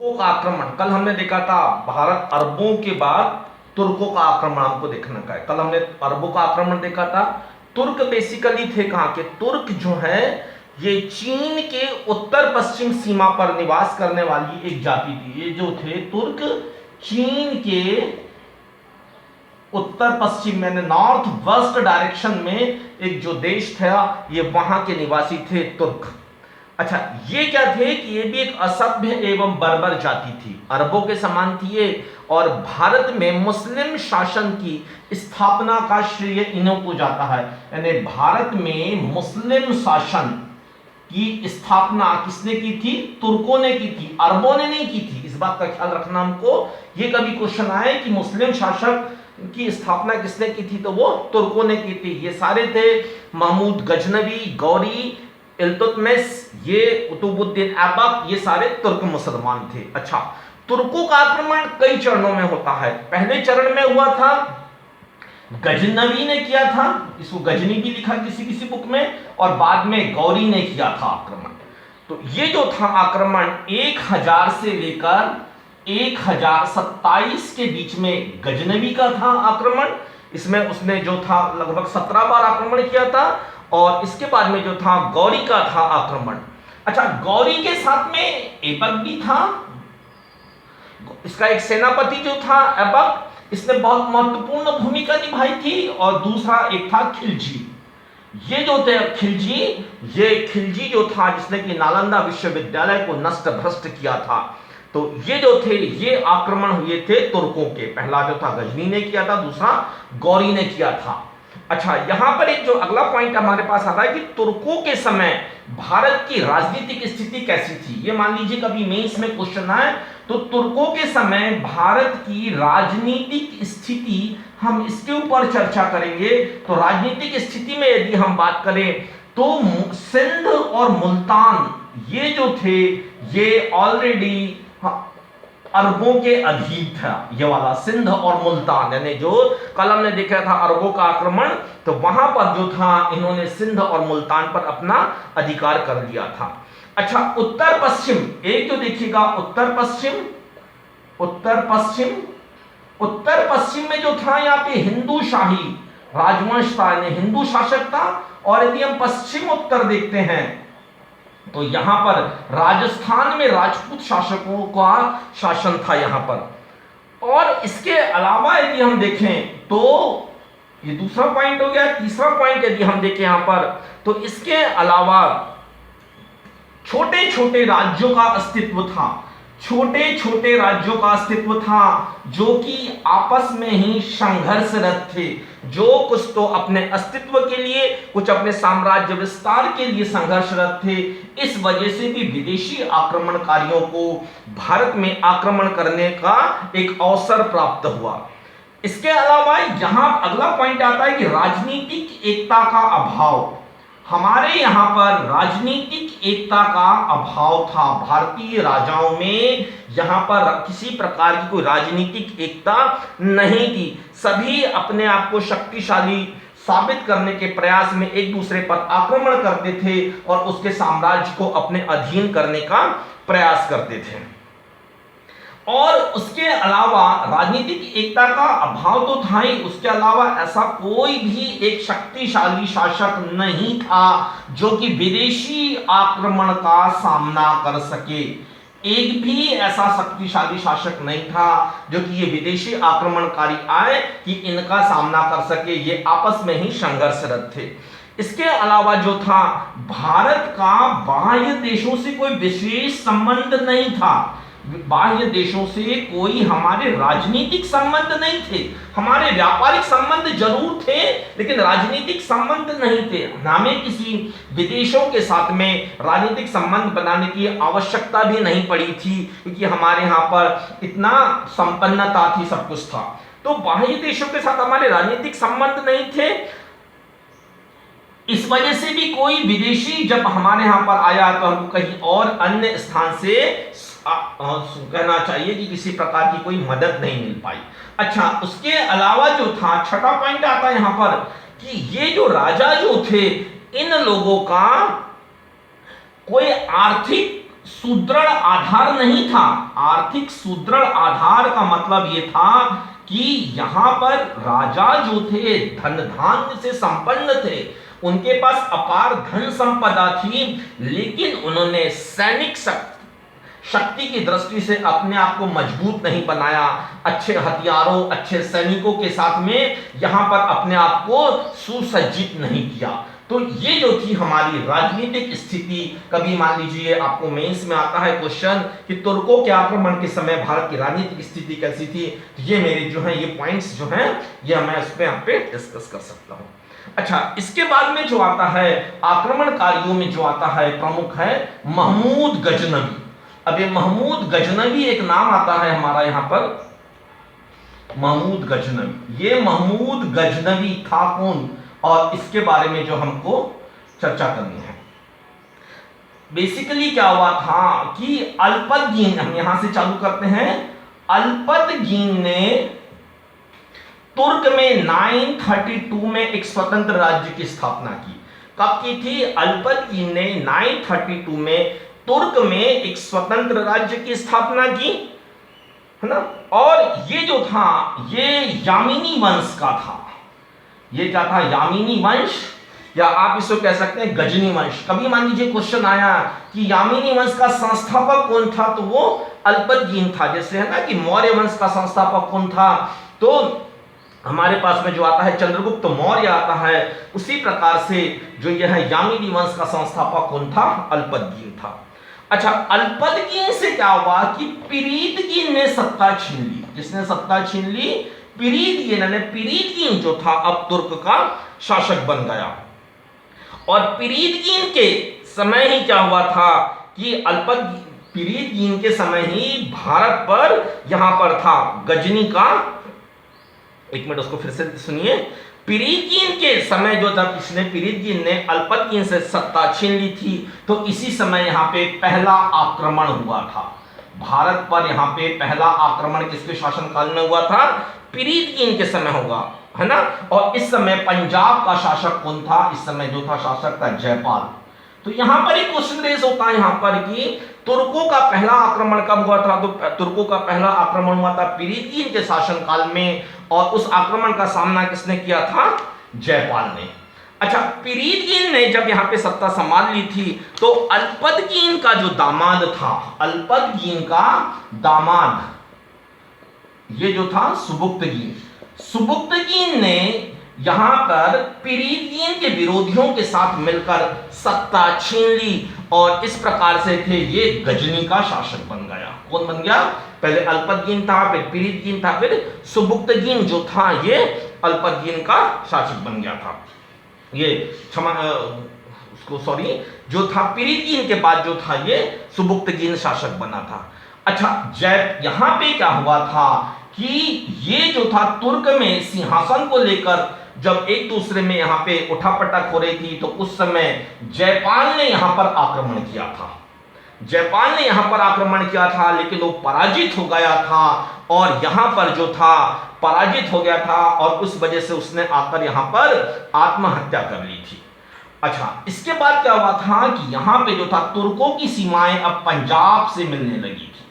तुर्कों का आक्रमण, कल हमने देखा था भारत अरबों के बाद तुर्कों का आक्रमण हमको देखने का है। कल हमने अरबों का आक्रमण देखा था। तुर्क बेसिकली थे कहां के? तुर्क जो है ये चीन के उत्तर पश्चिम सीमा पर निवास करने वाली एक जाति थी। ये जो थे तुर्क चीन के उत्तर पश्चिम में नॉर्थ वेस्ट डायरेक्शन में एक जो देश था, ये वहां के निवासी थे तुर्क। अच्छा, ये क्या थे कि ये भी एक असभ्य एवं बर्बर जाति थी, अरबों के समान थी ये। और भारत में मुस्लिम शासन की स्थापना का श्रेय इन्हों को जाता है। यानी भारत में मुस्लिम शासन की स्थापना किसने की थी? तुर्कों ने की थी, अरबों ने नहीं की थी। इस बात का ख्याल रखना हमको। ये कभी क्वेश्चन आए कि मुस्लिम शासक की स्थापना किसने की थी, तो वो तुर्कों ने की थी। ये सारे थे महमूद गजनवी, गौरी, इल्तुतमिश, ये कुतुबुद्दीन ऐबक, ये सारे तुर्क मुसलमान थे। अच्छा, तुर्कों का आक्रमण कई चरणों में होता है। पहले चरण में हुआ था, गजनवी ने किया था, इसको गजनी भी लिखा किसी किसी बुक में, और बाद में गौरी ने किया था आक्रमण। तो ये जो था आक्रमण 1000 से लेकर 1027 के बीच में गजनवी का था आक्रमण। इसमें उसने जो था लगभग 17 बार आक्रमण किया था। और इसके बाद में जो था गौरी का था आक्रमण। अच्छा, गौरी के साथ में ऐबक भी था, इसका एक सेनापति जो था ऐबक, इसने बहुत महत्वपूर्ण भूमिका निभाई थी। और दूसरा एक था खिलजी। ये जो थे खिलजी, ये खिलजी जो था जिसने कि नालंदा विश्वविद्यालय को नष्ट भ्रष्ट किया था। तो ये जो थे ये आक्रमण हुए थे तुर्कों के। पहला जो था गजनी ने किया था, दूसरा गौरी ने किया था। अच्छा, यहां पर एक जो अगला पॉइंट हमारे पास आता है कि तुर्कों के समय भारत की राजनीतिक स्थिति कैसी थी। ये मान लीजिए कभी मेंस में क्वेश्चन आए तो तुर्कों के समय भारत की राजनीतिक स्थिति, हम इसके ऊपर चर्चा करेंगे। तो राजनीतिक स्थिति में यदि हम बात करें तो सिंध और मुल्तान ये जो थे ये ऑलरेडी अरबों के अधीन था। ये वाला सिंध और मुल्तान, यानी जो कल हमने देखा था अरबों का आक्रमण, तो वहां पर जो था इन्होंने सिंध और मुल्तान पर अपना अधिकार कर लिया था। अच्छा, उत्तर पश्चिम, एक जो देखिएगा उत्तर पश्चिम, उत्तर पश्चिम, उत्तर पश्चिम में जो था यहाँ पे हिंदू शाही राजवंश था, हिंदू शासक था। और यदि हम पश्चिम उत्तर देखते हैं तो यहां पर राजस्थान में राजपूत शासकों का शासन था यहां पर। और इसके अलावा यदि हम देखें तो ये दूसरा पॉइंट हो गया। तीसरा पॉइंट यदि हम देखें यहां पर तो इसके अलावा छोटे छोटे राज्यों का अस्तित्व था, छोटे छोटे राज्यों का अस्तित्व था जो कि आपस में ही संघर्षरत थे। जो कुछ तो अपने अस्तित्व के लिए, कुछ अपने साम्राज्य विस्तार के लिए संघर्षरत थे। इस वजह से भी विदेशी आक्रमणकारियों को भारत में आक्रमण करने का एक अवसर प्राप्त हुआ। इसके अलावा यहां अगला पॉइंट आता है कि राजनीतिक एकता का अभाव। हमारे यहां पर राजनीतिक एकता का अभाव था। भारतीय राजाओं में यहां पर किसी प्रकार की कोई राजनीतिक एकता नहीं थी। सभी अपने आप को शक्तिशाली साबित करने के प्रयास में एक दूसरे पर आक्रमण करते थे और उसके साम्राज्य को अपने अधीन करने का प्रयास करते थे। और उसके अलावा राजनीतिक एकता का अभाव तो था ही, उसके अलावा ऐसा कोई भी एक शक्तिशाली शासक नहीं था जो कि विदेशी आक्रमण का सामना कर सके। एक भी ऐसा शक्तिशाली शासक नहीं था जो कि ये विदेशी आक्रमणकारी आए कि इनका सामना कर सके। ये आपस में ही संघर्षरत थे। इसके अलावा जो था भारत का बाह्य देशों से कोई विशेष संबंध नहीं था। बाह्य देशों से कोई हमारे राजनीतिक संबंध नहीं थे। हमारे व्यापारिक संबंध जरूर थे लेकिन राजनीतिक संबंध नहीं थे। हमें किसी विदेशों के साथ में राजनीतिक संबंध बनाने की आवश्यकता भी नहीं पड़ी थी क्योंकि हमारे यहाँ पर इतना संपन्नता थी, सब कुछ था। तो बाह्य देशों के साथ हमारे राजनीतिक संबंध नहीं थे। इस वजह से भी कोई विदेशी जब हमारे यहाँ पर आया तो हमको कहीं और अन्य स्थान से कहना चाहिए कि किसी प्रकार की कोई मदद नहीं मिल पाई। अच्छा, उसके अलावा जो था छठा पॉइंट आता है यहां पर कि ये जो राजा जो थे इन लोगों का कोई आर्थिक सुदृढ़ आधार नहीं था। आर्थिक सुदृढ़ आधार का मतलब यह था कि यहां पर राजा जो थे धन धान्य से संपन्न थे, उनके पास अपार धन संपदा थी, लेकिन उन्होंने सैनिक शक्ति की दृष्टि से अपने आप को मजबूत नहीं बनाया। अच्छे हथियारों, अच्छे सैनिकों के साथ में यहां पर अपने आप को सुसज्जित नहीं किया। तो ये जो थी हमारी राजनीतिक स्थिति। कभी मान लीजिए आपको मेंस में आता है क्वेश्चन कि तुर्कों के आक्रमण के समय भारत की राजनीतिक स्थिति कैसी थी, तो ये मेरे जो है ये पॉइंट्स जो हैं ये मैं उस पर यहाँ पे डिस्कस कर सकता हूँ। अच्छा, इसके बाद में जो आता है आक्रमणकारियों में जो आता है प्रमुख है महमूद गजनवी। अब ये महमूद गजनवी एक नाम आता है हमारा यहाँ पर, महमूद गजनवी। ये महमूद गजनवी था कौन, और इसके बारे में जो हमको चर्चा करनी है। बेसिकली क्या हुआ था कि अल्पतगीन, हम यहां से चालू करते हैं, अल्पतगीन ने तुर्क में 932 में एक स्वतंत्र राज्य की स्थापना की। कब की थी? अल्पतगीन ने 932 में तुर्क में एक स्वतंत्र राज्य की स्थापना की, है ना। और ये जो था ये यामिनी वंश का था। ये क्या था? यामिनी वंश, या आप इसको कह सकते हैं गजनी वंश। कभी मान लीजिए क्वेश्चन आया कि यामिनी वंश का संस्थापक कौन था, तो वो अल्पतगीन था। जैसे है ना कि मौर्य वंश का संस्थापक कौन था, तो हमारे पास में जो आता है चंद्रगुप्त मौर्य आता है। उसी प्रकार से जो यह यामिनी वंश का संस्थापक कौन था? अल्पतगीन था। अच्छा, अल्पतगीन से क्या हुआ कि पीरितगीन ने सत्ता छीन ली। जिसने सत्ता छीन ली? पीरितगीन ने। पीरितगीन जो था अब तुर्क का शासक बन गया। और पीरितगीन के समय ही क्या हुआ था कि पीरितगीन के समय ही भारत पर यहां पर था गजनी का, एक मिनट उसको फिर से सुनिए। पीरितगीन के समय जो था, पिछले पीरितगीन ने अल्पतगीन से सत्ता छीन ली थी, तो इसी समय यहां पे पहला आक्रमण हुआ था भारत पर। यहां पे पहला आक्रमण किसके शासनकाल में हुआ था? पीरितगीन के समय होगा, है ना। और इस समय पंजाब का शासक कौन था? इस समय जो था शासक था जयपाल। तो यहां पर एक क्वेश्चन रेज होता है यहां पर कि तुर्कों का पहला आक्रमण कब हुआ था? तो तुर्कों का पहला आक्रमण हुआ था पीरितगीन के शासनकाल में, और उस आक्रमण का सामना किसने किया था? जयपाल ने। अच्छा, पीरितगीन ने जब यहां पे सत्ता संभाल ली थी, तो अल्पतगीन का जो दामाद था, अल्पतगीन का दामाद ये जो था सुबुक्तगीन, सुबुक्तगीन ने यहां पर पीरितगीन के विरोधियों के साथ मिलकर सत्ता छीन ली, और इस प्रकार से थे ये गजनी का शासक बन गया। कौन बन गया? पहले अल्पतगीन था, फिर पीरितगीन था, फिर सुबुक्तगीन जो था ये अल्पतगीन का शासक बन गया था। ये उसको सॉरी जो था पीरितगीन के बाद जो था ये सुबुक्तगीन शासक बना था। अच्छा, यहां पे क्या हुआ था कि ये जो था तुर्क में सिंहासन को लेकर जब एक दूसरे में यहां पे उठापटक हो रही थी, तो उस समय जयपाल ने यहां पर आक्रमण किया था। जयपाल ने यहां पर आक्रमण किया था, लेकिन वो पराजित हो गया था, और यहां पर जो था पराजित हो गया था, और उस वजह से उसने आकर यहां पर आत्महत्या कर ली थी। अच्छा, इसके बाद क्या हुआ था कि यहां पे जो था तुर्कों की सीमाएं अब पंजाब से मिलने लगी थी।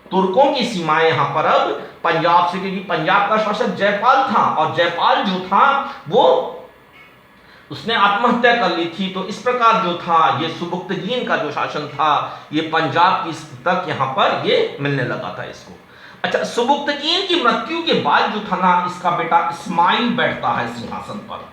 तुर्कों की सीमाएं यहां पर अब पंजाब से, क्योंकि पंजाब का शासक जयपाल था, और जयपाल जो था वो उसने आत्महत्या कर ली थी। तो इस प्रकार जो था ये सुबुक्तगीन का जो शासन था ये पंजाब की तक यहां पर ये मिलने लगा था इसको। अच्छा, सुबुक्तगीन की मृत्यु के बाद जो था ना, इसका बेटा इस्माइल बैठता है सिंहासन पर।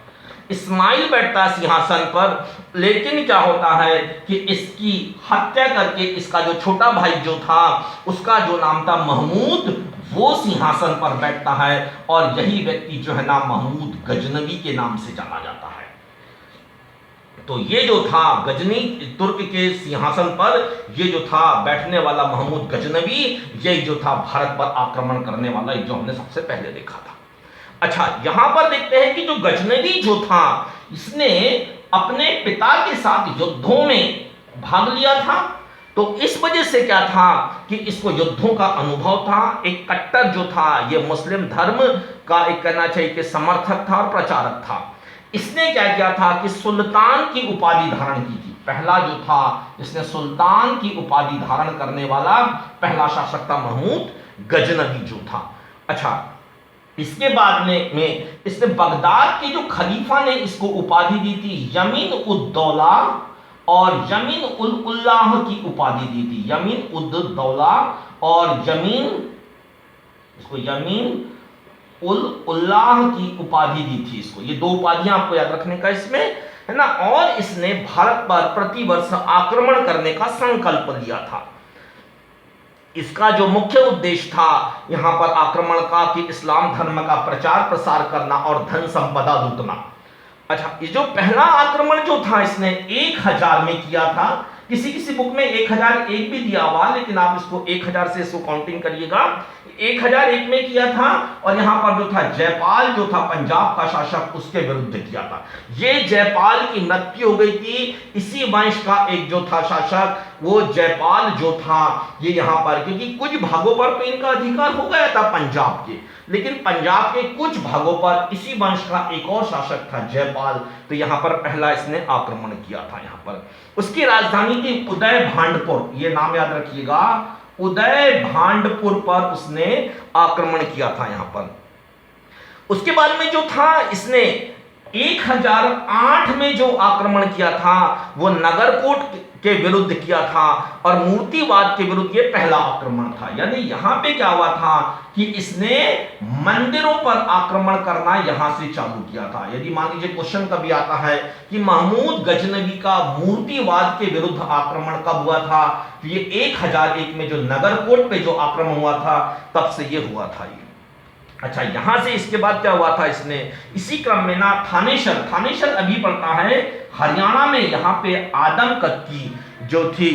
इस्माइल बैठता है सिंहासन पर, लेकिन क्या होता है कि इसकी हत्या करके इसका जो छोटा भाई जो था उसका जो नाम था महमूद, वो सिंहासन पर बैठता है, और यही व्यक्ति जो है ना महमूद गजनवी के नाम से जाना जाता है। तो ये जो था गजनी तुर्क के सिंहासन पर ये जो था बैठने वाला महमूद गजनवी, ये जो था भारत पर आक्रमण करने वाला, जो हमने सबसे पहले देखा था। अच्छा, यहां पर देखते हैं कि जो गजनवी जो था इसने अपने पिता के साथ युद्धों में भाग लिया था। तो इस वजह से क्या था कि इसको युद्धों का अनुभव था। एक कट्टर जो था ये मुस्लिम धर्म का एक कहना चाहिए कि समर्थक था और प्रचारक था। इसने क्या किया था कि सुल्तान की उपाधि धारण की थी। पहला जो था इसने सुल्तान की उपाधि धारण करने वाला पहला शासक था महमूद गजनवी जो था। अच्छा, इसके बाद में इसने बगदाद के जो खलीफा ने इसको उपाधि दी थी यमीन उद दौला और यमीन उल उल्लाह की उपाधि दी थी। यमीन उद दौला और इसको यमीन उल उल्लाह की उपाधि दी थी इसको। ये दो उपाधियां आपको याद रखने का इसमें है ना। और इसने भारत पर प्रतिवर्ष आक्रमण करने का संकल्प लिया था। इसका जो मुख्य उद्देश्य था यहां पर आक्रमण का कि इस्लाम धर्म का प्रचार प्रसार करना और धन संपदा लूटना। अच्छा, ये जो पहला आक्रमण जो था इसने 1000 में किया था। किसी किसी बुक में 1001 भी दिया हुआ, लेकिन आप इसको 1000 से इसको काउंटिंग करिएगा। 1001 में किया था और यहां पर जो था जयपाल जो था पंजाब का शासक उसके विरुद्ध किया था। ये जयपाल की मृत्यु हो गई थी। इसी वंश का एक जो था शासक वो जयपाल जो था ये यहां पर, क्योंकि कुछ भागों पर तो इनका अधिकार हो गया था पंजाब के, लेकिन पंजाब के कुछ भागों पर इसी वंश का एक और शासक था जयपाल। तो यहां पर पहला इसने आक्रमण किया था यहां पर। उसकी राजधानी थी उदय भांडपुर, ये नाम याद रखिएगा, उदय भांडपुर पर उसने आक्रमण किया था यहां पर। उसके बाद में जो था इसने 1008 में जो आक्रमण किया था वो नगरकोट के विरुद्ध किया था और मूर्तिवाद के विरुद्ध ये पहला आक्रमण था। यानी यहां पे क्या हुआ था कि इसने मंदिरों पर आक्रमण करना यहां से चालू किया था। यदि मान लीजिए क्वेश्चन कभी आता है कि महमूद गजनवी का मूर्तिवाद के विरुद्ध आक्रमण कब हुआ था, तो ये 1001 में जो नगरकोट पे जो आक्रमण हुआ था तब से ये हुआ था ये। अच्छा, यहां से इसके बाद क्या हुआ था इसने इसी क्रम में ना थानेसर अभी पड़ता है हरियाणा में। यहां पे आदमकद की जो थी